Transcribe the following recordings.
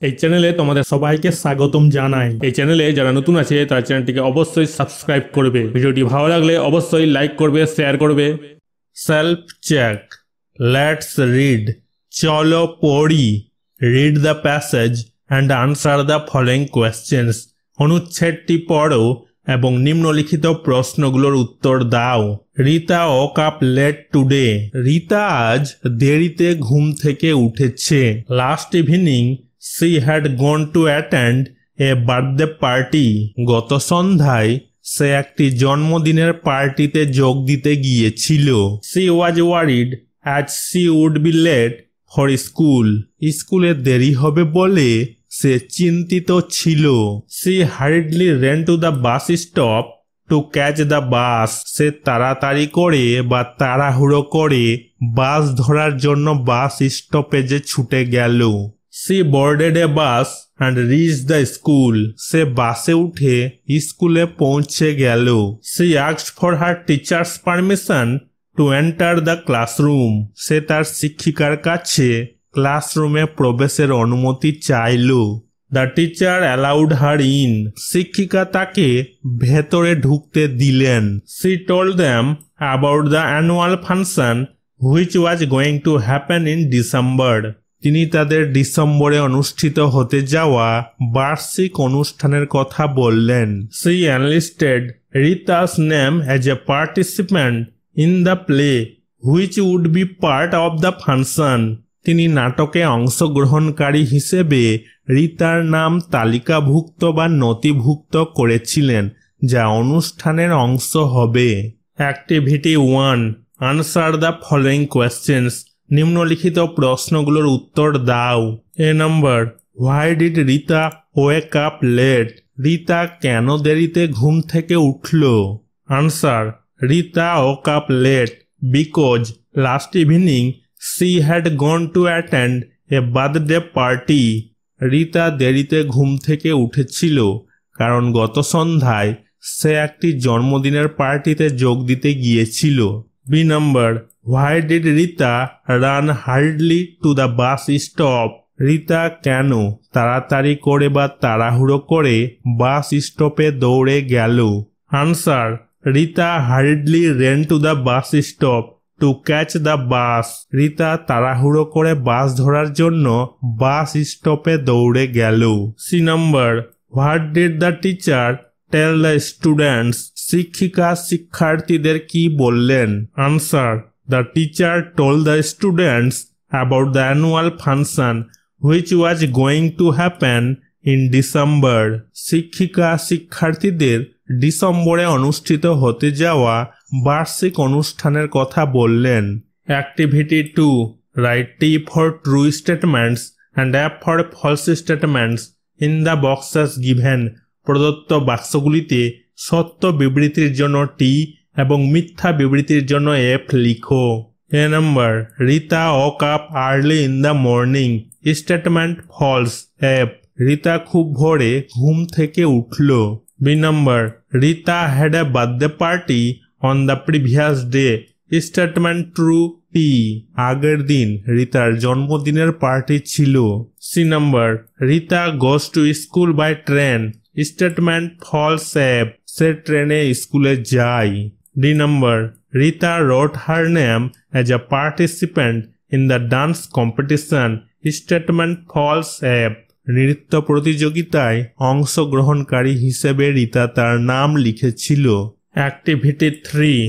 এই চ্যানেলে তোমাদের সবাইকে স্বাগতম জানাই। এই চ্যানেলে যারা নতুন আছে তারা চ্যানেলটিকে অবশ্যই সাবস্ক্রাইব করবে। ভিডিওটি ভালো লাগলে অবশ্যই লাইক করবে, শেয়ার করবে। সেলফ চেক, লেটস রিড, চলো পড়ি। Read the passage and answer the following questions. অনুচ্ছেদটি পড়ো এবং নিম্নলিখিত প্রশ্নগুলোর উত্তর দাও। Rita woke up late today. Rita আজ দেরিতে ঘুম থেকে উঠেছে। Last evening she had gone to attend a birthday party. গত সন্ধ্যায় সে একটি জন্মদিনের পার্টিতে যোগ দিতে গিয়েছিল। She was worried as she would be late for school. স্কুলে দেরি হবে বলে সে চিন্তিত ছিল। She hurriedly ran to the bus stop to catch the bus. সে তাড়াতাড়ি করে বা তাড়াহুড়ো করে বাস ধরার জন্য বাস স্টপেজে ছুটে গেল। She boarded a bus and reached the school. সে বাসে উঠে স্কুলে পৌঁছে গেল। She asked for her teacher's permission to enter the classroom. সে তার শিক্ষিকার কাছে ক্লাসরুমে প্রবেশের অনুমতি চাইল। The teacher allowed her in. শিক্ষিকা তাকে ভেতরে ঢুকতে দিলেন। She told them about the annual function which was going to happen in December. তিনি তাদের ডিসেম্বরে অনুষ্ঠিত হতে যাওয়া বার্ষিক অনুষ্ঠানের কথা বললেন। She enlisted Rita's name as a participant in the play which would be part of the function. তিনি নাটকে অংশগ্রহণকারী হিসেবে রিতার নাম তালিকাভুক্ত বা নথিভুক্ত করেছিলেন, যা অনুষ্ঠানের অংশ হবে। Activity 1, answer the following questions. নিম্নলিখিত প্রশ্নগুলোর উত্তর দাও। এ নম্বর, why did Rita wake up late? Rita কেন দেরিতে ঘুম থেকে উঠল? Answer, Rita woke up late because last evening she had gone to attend a birthday party. Rita দেরিতে ঘুম থেকে উঠেছিল কারণ গত সন্ধ্যায় সে একটি জন্মদিনের পার্টিতে যোগ দিতে গিয়েছিল। B number, why did Rita run hardly to the bus stop? Rita কেন তাড়াতাড়ি করে বা তাড়াহুড়ো করে বাস স্টপে দৌড়ে গেল? Answer, Rita hardly ran to the bus stop to catch the bus. Rita তাড়াহুড়ো করে বাস ধরার জন্য বাস স্টপে দৌড়ে গেল। C number, what did the teacher tell the students? শিক্ষিকা শিক্ষার্থীদের কি বললেন? Answer, the teacher told the students about the annual function which was going to happen in December. শিক্ষিকা শিক্ষার্থীদের ডিসেম্বরে অনুষ্ঠিত হতে যাওয়া বার্ষিক অনুষ্ঠানের কথা বললেন। Activity 2, write T for true statements and F for false statements in the boxes given. প্রদত্ত বাক্সগুলিতে সত্য বিবৃতির জন্য টি এবং মিথ্যা বিবৃতির জন্য এফ লিখো। এ নম্বর, Rita woke up early in the morning. Statement false, F. Rita খুব ভোরে ঘুম থেকে উঠল। বি নম্বর, Rita had a birthday party on the previous day. Statement true, T. আগের দিন রিতার জন্মদিনের পার্টি ছিল। সি নম্বর, Rita goes to school by train. Statement false, F. সে ট্রেনে স্কুলে যায়। ডি নম্বর, Rita wrote her name as a participant in the dance competition. Statement false, F. নৃত্য প্রতিযোগিতায় অংশগ্রহণকারী হিসেবে রিতা তার নাম লিখেছিল। Activity 3,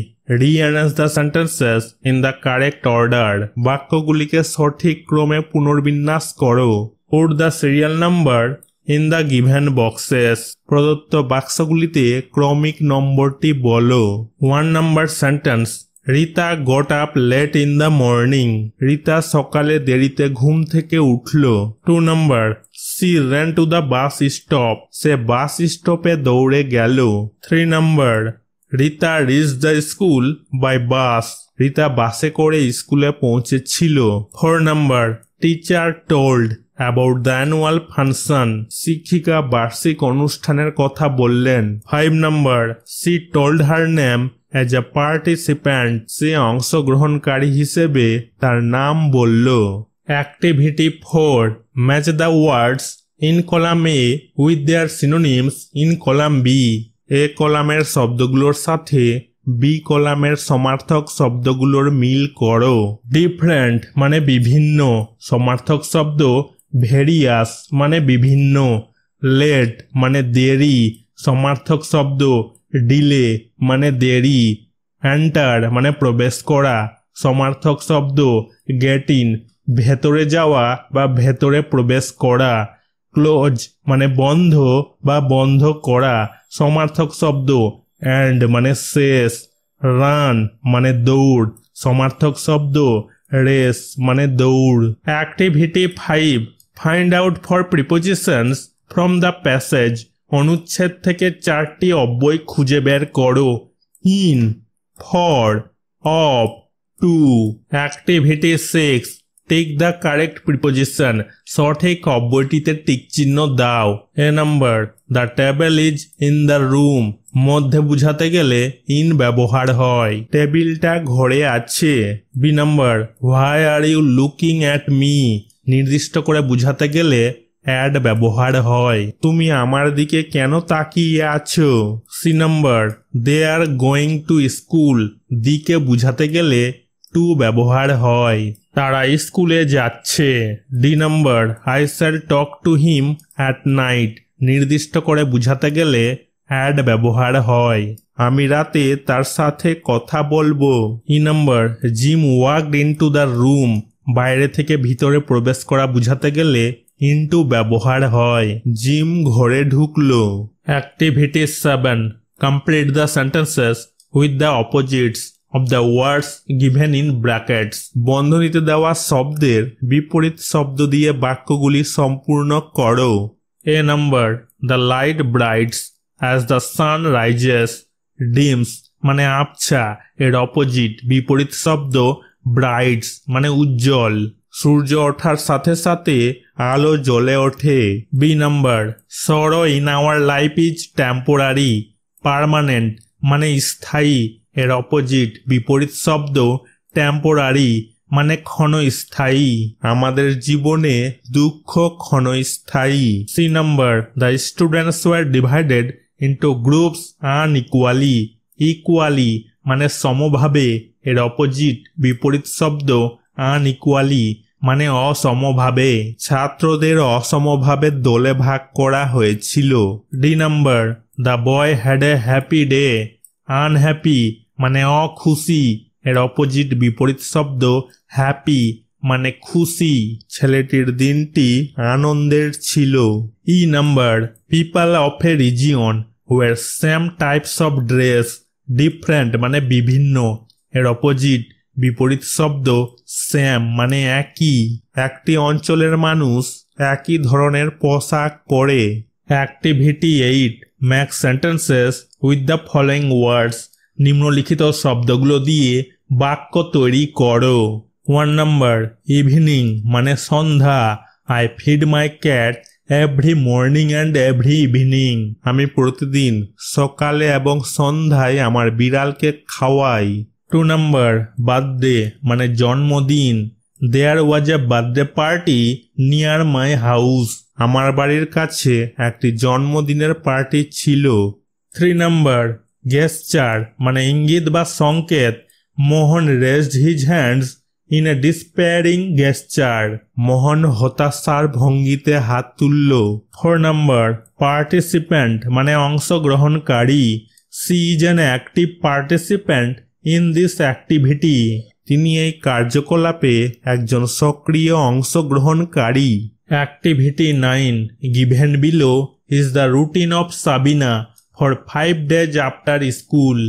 rearrange the sentences in the correct order. বাক্যগুলিকে সঠিক ক্রমে পুনর্বিন্যাস করো। Put the serial number in the given boxes. প্রদত্ত বাক্সগুলিতে ক্রমিক নম্বরটি বলো। 1 নম্বর sentence, Rita got up late in the morning. Rita সকালে দেরিতে ঘুম থেকে উঠল। 2 নম্বর, she ran to the bus stop. সে বাস স্টপে দৌড়ে গেল। 3 নম্বর, Rita rich the school by bus. Rita বাসে করে স্কুলে পৌঁছেছিল। 4 নম্বর, teacher told about the annual function. শিক্ষিকা বার্ষিক অনুষ্ঠানের কথা বললেন। 5 নম্বর, she told her name as a participant. সে অংশগ্রহণকারী হিসেবে তার নাম বলল। Activity 4, match the words in column A with their synonyms in column B. A কলামের শব্দগুলোর সাথে B কলামের সমার্থক শব্দগুলোর মিল করো। ডিফারেন্ট মানে বিভিন্ন, সমার্থক শব্দ ভেরিয়াস মানে বিভিন্ন। লেট মানে দেরি, সমার্থক শব্দ ডিলে মানে দেরি। এন্টার মানে প্রবেশ করা, সমার্থক শব্দ গেট ইন ভেতরে যাওয়া বা ভেতরে প্রবেশ করা। ক্লোজ মানে বন্ধ বা বন্ধ করা, সমার্থক শব্দ এন্ড মানে শেষ। রান মানে দৌড়, সমার্থক শব্দ রেস মানে দৌড়। Activity 5 find out for prepositions from the passage. অনুচ্ছেদ থেকে 4টি অব্যয় খুঁজে বের করো। In, for, of, to. Activity 6 take the correct preposition. সঠিক অব্যয়টিতে টিক চিহ্ন দাও। A number the table is in the room. মধ্যে বুঝাতে গেলে ইন ব্যবহার হয়। টেবিলটা ঘরে আছে। B number why are you looking at me. নির্দিষ্ট করে বুঝাতে গেলে অ্যাড ব্যবহার হয়। তুমি আমার দিকে কেন তাকিয়ে আছো। C number they are going to school. দিকে বুঝাতে গেলে টু ব্যবহার হয়। তারা স্কুলে যাচ্ছে। D number I shall talk to him at night. নির্দিষ্ট করে বুঝাতে গেলে অ্যাড ব্যবহার হয়। আমি রাতে তার সাথে কথা বলবো। E number gym walked into the room. বাইরে থেকে ভিতরে প্রবেশ করা বুঝাতে গেলে ইনটু ব্যবহার হয়। জিম ঘরে ঢুকলো। Activity 7 complete the sentences with the opposites of the words given in brackets. বন্ধনীতে দেওয়া শব্দের বিপরীত শব্দ দিয়ে বাক্যগুলি সম্পূর্ণ করো। A number the light brights as the sun rises. Dims মানে আবছা, এর অপোজিট বিপরীত শব্দ ব্রাইটস মানে উজ্জ্বল। সূর্য ওঠার সাথে সাথে আলো জ্বলে ওঠে। বি নাম্বার সরো in our life is temporary. Permanent মানে স্থায়ী, এর অপোজিট বিপরীত শব্দ টেম্পোরারি মানে ক্ষণস্থায়ী। আমাদের জীবনে দুঃখ ক্ষণস্থায়ী। C number the students were divided into groups unequally. Equally মানে সমভাবে, এর অপোজিট বিপরীত শব্দ আনইকুয়ালি মানে অসমভাবে। ছাত্রদের অসমভাবে দলে ভাগ করা হয়েছিল। D number the boy had a happy day. Unhappy মানে অখুশি, এর অপোজিট বিপরীত শব্দ হ্যাপি মানে খুশি। ছেলেটির দিনটি আনন্দের ছিল। E number people of a region were same types of dress. Different মানে বিভিন্ন, এর অপোজিট বিপরীত শব্দ সেম মানে একই। একটি অঞ্চলের মানুষ একই ধরনের পোশাক পরে। Activity 8 make sentences with the following words. নিম্নলিখিত শব্দগুলো দিয়ে বাক্য তৈরি করো। 1 নাম্বার ইভিনিং মানে সন্ধ্যা। I feed my cat every morning and every evening. আমি প্রতিদিন সকালে এবং সন্ধ্যায় আমার বিড়ালকে খাওয়াই। 2 নাম্বার বার্থডে মানে জন্মদিন। There was a birthday party near my house. আমার বাড়ির কাছে একটি জন্মদিনের পার্টি ছিল। 3 নাম্বার গেস্টার মানে ইঙ্গিত বা সংকেত। Mohan raised his hands in a despairing gesture. Mohan হতাশার ভঙ্গিতে হাত তুলল। 4 নাম্বার পার্টিসিপেন্ট মানে অংশগ্রহণকারী। She is an active participant in this activity. তিনি এই কার্যকলাপে একজন সক্রিয় অংশগ্রহণকারী। Activity 9 given below is the routine of Sabina for 5 days after school.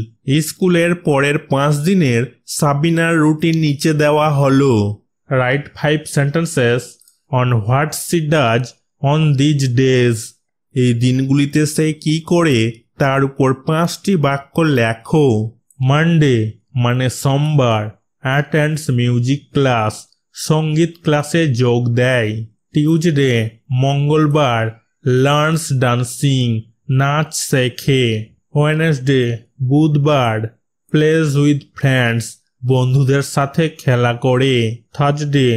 স্কুলের পরের 5 দিনের সাবিনার রুটিন নিচে দেওয়া হলো। Write 5 sentences on what she does on these days. এই দিনগুলিতে সে কি করে তার উপর 5টি বাক্য লেখো। মানডে মানে সোমবার, অ্যাটেন্ডস মিউজিক ক্লাস সঙ্গীত ক্লাসে যোগ দেয়। টিউজডে মঙ্গলবার, লার্নস ডান্সিং নাচ শেখে। ওয়েডনেসডে বুধবার, প্লেজ উইথ ফ্রেন্ডস বন্ধুদের সাথে খেলা করে। থার্সডে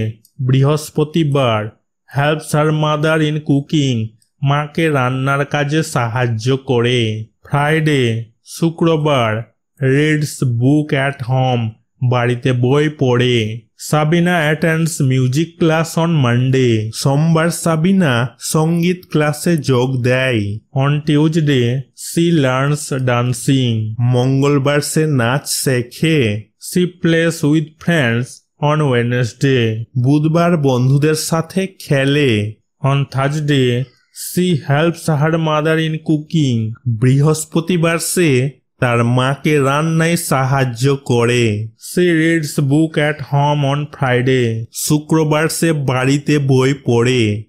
বৃহস্পতিবার, helps her mother in cooking মাকে রান্নার কাজে সাহায্য করে। ফ্রাইডে শুক্রবার, রিডস বুক অ্যাট হোম, বাড়িতে বই পড়ে। Sabina attends music class on Monday, সোমবার সাবিনা সঙ্গীত ক্লাসে যোগ দেয়। On Tuesday she learns dancing, মঙ্গলবার সে নাচ শেখে। She plays with friends on Wednesday, বুধবার বন্ধুদের সাথে খেলে। On Thursday she helps her mother in cooking, বৃহস্পতিবার সে তার মাকে রান্নায় সাহায্য করে। She reads book at home on Friday, শুক্রবার সে বাড়িতে বই পড়ে।